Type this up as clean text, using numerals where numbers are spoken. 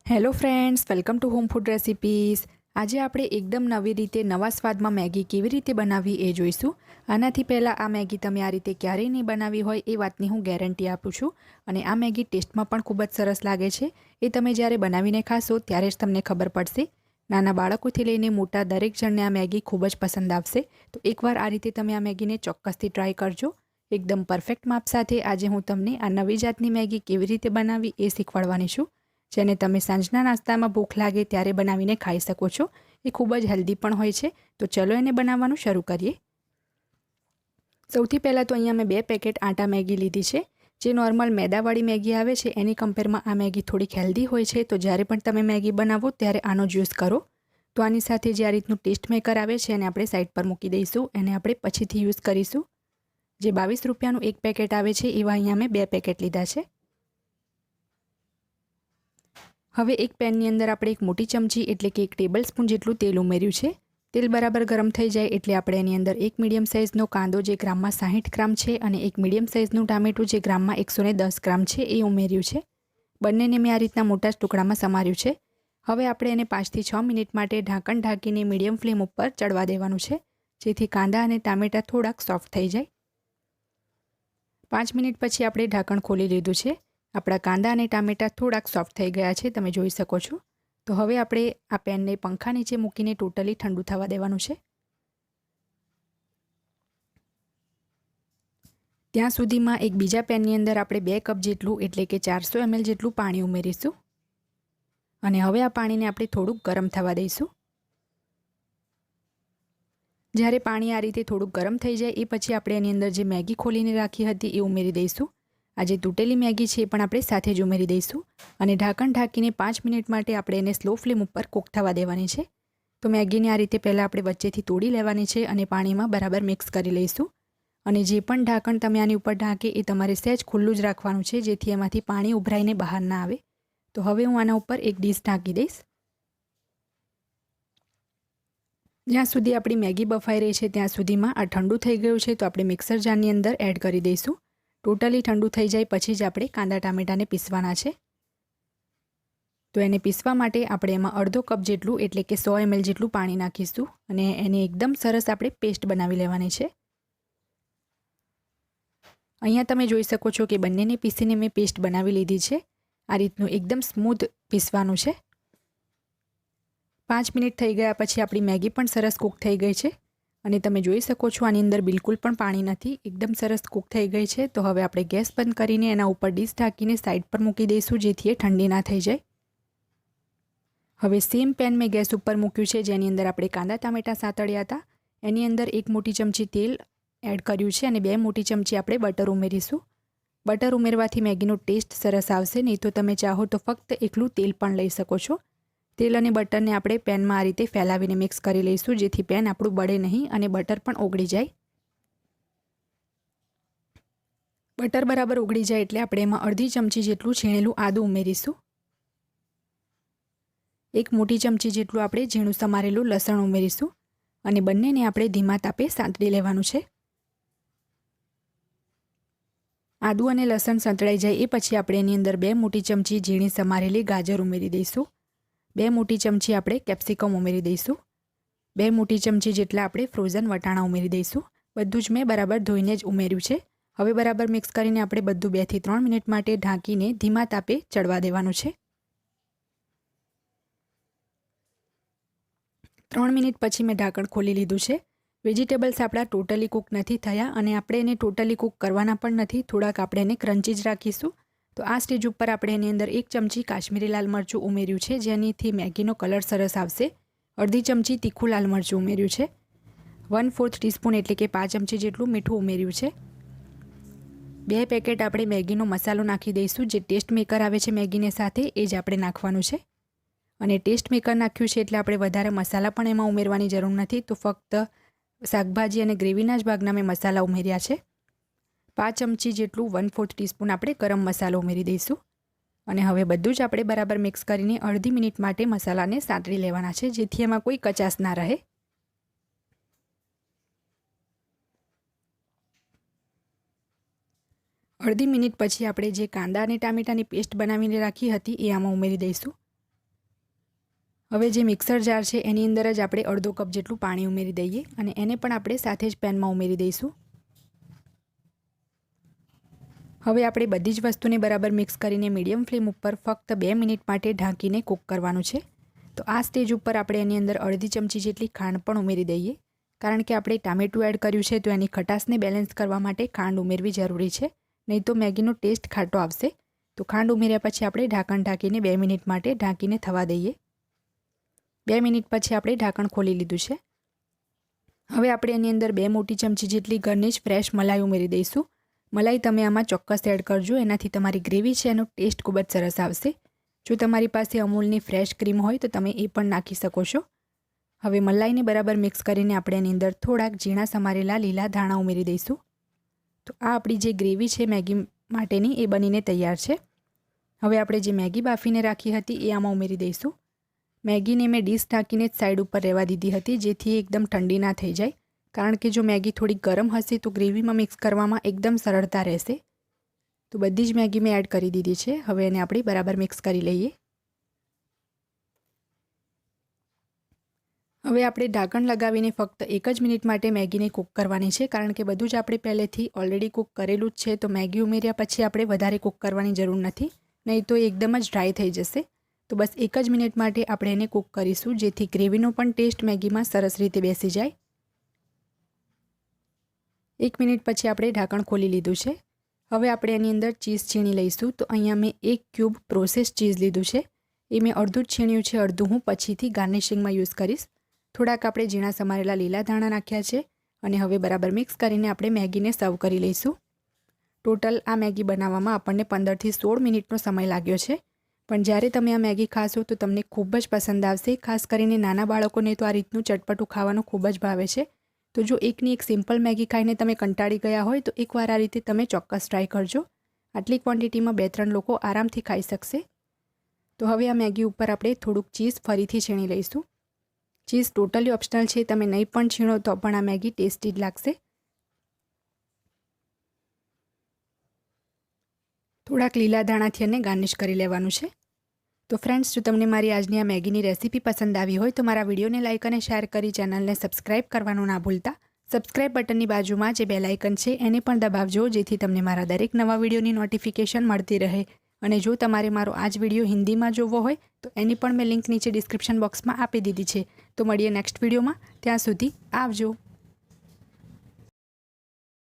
Hello friends, welcome to home food recipes. આજે આપણે એકદમ નવી રીતે નવા સ્વાદમાં મેગી કેવી રીતે બનાવવી એ જોઈશું। આનાથી પહેલાં આ મેગી તમે આ રીતે ક્યારેય નહીં બનાવી હોય એ વાતની હું ગેરંટી આપું છું। અને આ મેગી ટેસ્ટમાં પણ ખૂબ જ સરસ લાગે છે। એ તમે જ્યારે બનાવીને ખાશો ત્યારે જ તમને ખબર પડશે। નાના બાળકોથી લઈને મોટા દરેક જણને આ મેગી ખૂબ જ પસંદ આવશે। તો એકવાર આ રીતે તમે આ મેગીને ચોક્કસથી ટ્રાય કરજો। એકદમ પરફેક્ટ માપ સાથે આજે હું તમને આ નવી જાતની મેગી કેવી રીતે બનાવવી એ શીખવાડવાની છું, જેને તમે સાંજના નાસ્તામાં ભૂખ લાગે ત્યારે બનાવીને ખાઈ શકો છો। એ ખૂબ જ હેલ્ધી પણ હોય છે। તો ચલો એને બનાવવાનું શરૂ કરીએ। સૌથી પહેલાં તો અહીંયા મેં 2 પેકેટ આટા મેગી લીધી છે। જે નોર્મલ મેદાવાળી મેગી આવે છે એની કમ્પેરમાં આ મેગી થોડીક હેલ્ધી હોય છે। તો જ્યારે પણ તમે મેગી બનાવો ત્યારે આનો જ યુઝ કરો। તો આની સાથે જે આ રીતનું ટેસ્ટ મેકર આવે છે એને આપણે સાઈડ પર મૂકી દઈશું। એને આપણે પછીથી યુઝ કરીશું। જે 22 રૂપિયાનું એક પેકેટ આવે છે એવા અહીંયા મેં 2 પેકેટ લીધા છે। હવે એક પેનની અંદર આપણે એક મોટી ચમચી એટલે કે 1 ટેબલ સ્પૂન જેટલું તેલ ઉમેર્યું છે। તેલ બરાબર ગરમ થઈ જાય એટલે આપણે એની અંદર એક મીડિયમ સાઇઝનો કાંદો જે ગ્રામમાં 60 ગ્રામ છે અને એક મીડિયમ સાઇઝનું ટામેટું જે ગ્રામમાં 110 ગ્રામ છે એ ઉમેર્યું છે। બંનેને મેં આ રીતના મોટા ટુકડામાં સમાર્યું છે। હવે આપણે એને 5 થી 6 મિનિટ માટે ઢાંકણ ઢાંકીને મીડિયમ ફ્લેમ ઉપર ચડવા દેવાનું છે, જેથી કાંદા અને ટામેટા થોડાક સોફ્ટ થઈ જાય। 5 મિનિટ પછી આપણે ઢાંકણ ખોલી લીધું છે। આપણા કાંદા અને ટામેટા થોડાક સોફ્ટ થઈ ગયા છે, તમે જોઈ શકો છો। તો હવે આપણે આ પેનને પંખા નીચે મૂકીને ટોટલી ઠંડુ થવા દેવાનું છે। ત્યાં સુધીમાં એક બીજા પેનની અંદર આપણે 2 કપ જેટલું એટલે કે 400 ml જેટલું પાણી ઉમેરીશું અને હવે આ પાણીને આપણે થોડુંક ગરમ થવા દઈશું। જ્યારે પાણી આ રીતે થોડુંક ગરમ થઈ જાય એ પછી આપણે એની અંદર જે મેગી ખોલીને રાખી હતી એ ઉમેરી દઈશું। આ જે તૂટેલી મેગી છે એ પણ આપણે સાથે જ ઉમેરી દઈશું અને ઢાંકણ ઢાંકીને 5 મિનિટ માટે આપણે એને સ્લો ફ્લેમ ઉપર કૂક થવા દેવાની છે। તો મેગીને આ રીતે પહેલાં આપણે વચ્ચેથી તોડી લેવાની છે અને પાણીમાં બરાબર મિક્સ કરી લઈશું। અને જે પણ ઢાંકણ તમે આની ઉપર ઢાંકે એ તમારે સહેજ ખુલ્લું જ રાખવાનું છે, જેથી એમાંથી પાણી ઉભરાઈને બહાર ના આવે। તો હવે હું આના ઉપર એક ડીશ ઢાંકી દઈશ। જ્યાં સુધી આપણી મેગી બફાઈ રહી છે ત્યાં સુધીમાં આ ઠંડુ થઈ ગયું છે, તો આપણે મિક્સર જારની અંદર એડ કરી દઈશું। ટોટલી ઠંડુ થઈ જાય પછી જ આપણે કાંદા ટામેટાને પીસવાના છે। તો એને પીસવા માટે આપણે એમાં અડધો કપ જેટલું એટલે કે 100 ml જેટલું પાણી નાખીશું અને એને એકદમ સરસ આપણે પેસ્ટ બનાવી લેવાની છે। અહીંયા તમે જોઈ શકો છો કે બંનેને પીસીને મેં પેસ્ટ બનાવી લીધી છે। આ રીતનું એકદમ સ્મૂથ પીસવાનું છે। 5 મિનિટ થઈ ગયા પછી આપણી મેગી પણ સરસ કૂક થઈ ગઈ છે અને તમે જોઈ શકો છો આની અંદર બિલકુલ પણ પાણી નથી, એકદમ સરસ કૂક થઈ ગઈ છે। તો હવે આપણે ગેસ બંધ કરીને એના ઉપર ડીશ ઢાંકીને સાઈડ પર મૂકી દઈશું, જેથી એ ઠંડી ના થઈ જાય। હવે સેમ પેન મેં ગેસ ઉપર મૂક્યું છે જેની અંદર આપણે કાંદા ટામેટા સાતળ્યા હતા। એની અંદર 1 મોટી ચમચી તેલ એડ કર્યું છે અને 2 મોટી ચમચી આપણે બટર ઉમેરીશું। બટર ઉમેરવાથી મેગીનો ટેસ્ટ સરસ આવશે, નહીં તો તમે ચાહો તો ફક્ત એકલું તેલ પણ લઈ શકો છો। તેલ અને બટરને આપણે પેનમાં આ રીતે ફેલાવીને મિક્સ કરી લઈશું, જેથી પેન આપણું બળે નહીં અને બટર પણ ઓગળી જાય। બટર બરાબર ઓગળી જાય એટલે આપણે એમાં અડધી ચમચી જેટલું છીણેલું આદું ઉમેરીશું। 1 મોટી ચમચી જેટલું આપણે ઝીણું સમારેલું લસણ ઉમેરીશું અને બંનેને આપણે ધીમા તાપે સાંતળી લેવાનું છે। આદું અને લસણ સંતળાઈ જાય એ પછી આપણે એની અંદર 2 મોટી ચમચી ઝીણી સમારેલી ગાજર ઉમેરી દઈશું। 2 મોટી ચમચી આપણે કેપ્સિકમ ઉમેરી દઈશું। 2 મોટી ચમચી જેટલા આપણે ફ્રોઝન વટાણા ઉમેરી દઈશું। બધું જ મેં બરાબર ધોઈને જ ઉમેર્યું છે। હવે બરાબર મિક્સ કરીને આપણે બધું 2 થી 3 મિનિટ માટે ઢાંકીને ધીમા તાપે ચડવા દેવાનું છે। 3 મિનિટ પછી મેં ઢાંકણ ખોલી લીધું છે। વેજીટેબલ્સ આપણા ટોટલી કૂક નથી થયા અને આપણે એને ટોટલી કૂક કરવાના પણ નથી, થોડાક આપણે એને ક્રન્ચી જ રાખીશું। તો આ સ્ટેજ ઉપર આપણે એની અંદર 1 ચમચી કાશ્મીરી લાલ મરચું ઉમેર્યું છે, જેનીથી મેગીનો કલર સરસ આવશે। અડધી ચમચી તીખું લાલ મરચું ઉમેર્યું છે। 1/4 ટીસ્પૂન એટલે કે 5 ચમચી જેટલું મીઠું ઉમેર્યું છે। 2 પેકેટ આપણે મેગીનો મસાલો નાખી દઈશું। જે ટેસ્ટ મેકર આવે છે મેગીને સાથે એ જ આપણે નાખવાનું છે અને ટેસ્ટ મેકર નાખ્યું છે એટલે આપણે વધારે મસાલા પણ એમાં ઉમેરવાની જરૂર નથી। તો ફક્ત શાકભાજી અને ગ્રેવીના જ ભાગના મેં મસાલા ઉમેર્યા છે। 5 ચમચી જેટલું 1/4 ટીસ્પૂન આપણે ગરમ મસાલો ઉમેરી દઈશું અને હવે બધું જ આપણે બરાબર મિક્સ કરીને અડધી મિનિટ માટે મસાલાને સાંતળી લેવાના છે, જેથી એમાં કોઈ કચાશ ના રહે। અડધી મિનિટ પછી આપણે જે કાંદા અને ટામેટાની પેસ્ટ બનાવીને રાખી હતી એ આમાં ઉમેરી દઈશું। હવે જે મિક્સર જાર છે એની અંદર જ આપણે અડધો કપ જેટલું પાણી ઉમેરી દઈએ અને એને પણ આપણે સાથે જ પેનમાં ઉમેરી દઈશું. હવે આપણે બધી જ વસ્તુને બરાબર મિક્સ કરીને મીડિયમ ફ્લેમ ઉપર ફક્ત 2 મિનિટ માટે ઢાંકીને કૂક કરવાનું છે. તો આ સ્ટેજ ઉપર આપણે એની અંદર અડધી ચમચી જેટલી ખાંડ પણ ઉમેરી દઈએ, કારણ કે આપણે ટામેટું એડ કર્યું છે તો એની ખટાશને બેલેન્સ કરવા માટે ખાંડ ઉમેરવી જરૂરી છે, નહીં તો મેગીનો ટેસ્ટ ખાટો આવશે. તો ખાંડ ઉમેર્યા પછી આપણે ઢાંકણ ઢાંકીને 2 મિનિટ માટે ઢાંકીને થવા દઈએ. 2 મિનિટ પછી આપણે ઢાંકણ ખોલી લીધું છે. હવે આપણે એની અંદર 2 મોટી ચમચી જેટલી ઘરની જ ફ્રેશ મલાઈ ઉમેરી દઈશું. મલાઈ તમે આમાં ચોક્કસ એડ કરજો, એનાથી તમારી ગ્રેવી છે એનો ટેસ્ટ ખૂબ જ સરસ આવશે. જો તમારી પાસે અમૂલની ફ્રેશ ક્રીમ હોય તો તમે એ પણ નાખી શકો છો. હવે મલાઈને બરાબર મિક્સ કરીને આપણે એની અંદર થોડાક ઝીણા સમારેલા લીલા ધાણા ઉમેરી દઈશું. તો આ આપણી જે ગ્રેવી છે મેગી માટેની એ બનીને તૈયાર છે. હવે આપણે જે મેગી બાફીને રાખી હતી એ આમાં ઉમેરી દઈશું. મેગીને મેં ડીશ ઢાંકીને જ સાઈડ ઉપર રહેવા દીધી હતી, જેથી એકદમ ઠંડી ના થઈ જાય, કારણ કે જો મેગી થોડી ગરમ હશે તો ગ્રેવીમાં મિક્સ કરવામાં એકદમ સરળતા રહેશે. તો બધી જ મેગી મેં એડ કરી દીધી છે. હવે એને આપણે બરાબર મિક્સ કરી લઈએ. હવે આપણે ઢાંકણ લગાવીને ફક્ત 1 જ મિનિટ માટે મેગીને કૂક કરવાની છે, કારણ કે બધું જ આપણે પહેલેથી ઓલરેડી કૂક કરેલું જ છે. તો મેગી ઉમેર્યા પછી આપણે વધારે કૂક કરવાની જરૂર નથી, નહીં તો એકદમ જ ડ્રાય થઈ જશે. તો બસ 1 જ મિનિટ માટે આપણે એને કૂક કરીશું, જેથી ગ્રેવીનો પણ ટેસ્ટ મેગીમાં સરસ રીતે બેસી જાય. 1 મિનિટ પછી આપણે ઢાંકણ ખોલી લીધું છે. હવે આપણે એની અંદર ચીઝ છીણી લઈશું. તો અહીંયા મેં 1 ક્યુબ પ્રોસેસ ચીઝ લીધું છે. એ મેં અડધું જ છીણ્યું છે, અડધું હું પછીથી ગાર્નિશિંગમાં યુઝ કરીશ. થોડાક આપણે ઝીણા સમારેલા લીલા ધાણા નાખ્યા છે અને હવે બરાબર મિક્સ કરીને આપણે મેગીને સર્વ કરી લઈશું. ટોટલ આ મેગી બનાવવામાં આપણને 15 થી 16 મિનિટનો સમય લાગ્યો છે. પણ જ્યારે તમે આ મેગી ખાશો તો તમને ખૂબ જ પસંદ આવશે. ખાસ કરીને નાના બાળકોને તો આ રીતનું ચટપટું ખાવાનું ખૂબ જ ભાવે છે. તો જો એકની એક સિમ્પલ મેગી ખાઈને તમે કંટાળી ગયા હોય તો એકવાર આ રીતે તમે ચોક્કસ ટ્રાય કરજો. આટલી ક્વોન્ટિટીમાં 2-3 લોકો આરામથી ખાઈ શકશે. તો હવે આ મેગી ઉપર આપણે થોડુંક ચીઝ ફરીથી છીણી લઈશું. ચીઝ ટોટલી ઓપ્શનલ છે, તમે નહીં પણ છીણો તો પણ આ મેગી ટેસ્ટી જ લાગશે. થોડાક લીલા ધાણાથી એને ગાર્નિશ કરી લેવાનું છે. તો ફ્રેન્ડ્સ, જો તમને મારી આજની આ મેગીની રેસીપી પસંદ આવી હોય તો મારા વિડીયોને લાઇક અને શેર કરી ચેનલને સબસ્ક્રાઇબ કરવાનું ના ભૂલતા. સબસ્ક્રાઇબ બટનની બાજુમાં જે બેલ આઇકન છે એને પણ દબાવજો, જેથી તમને મારા દરેક નવા વિડીયોની નોટિફિકેશન મળતી રહે. અને જો તમારે મારો આ જ વિડીયો હિન્દીમાં જોવો હોય તો એની પણ મેં લિંક નીચે ડિસ્ક્રિપ્શન બોક્સમાં આપી દીધી છે. તો મળીએ નેક્સ્ટ વિડીયોમાં. ત્યાં સુધી આવજો.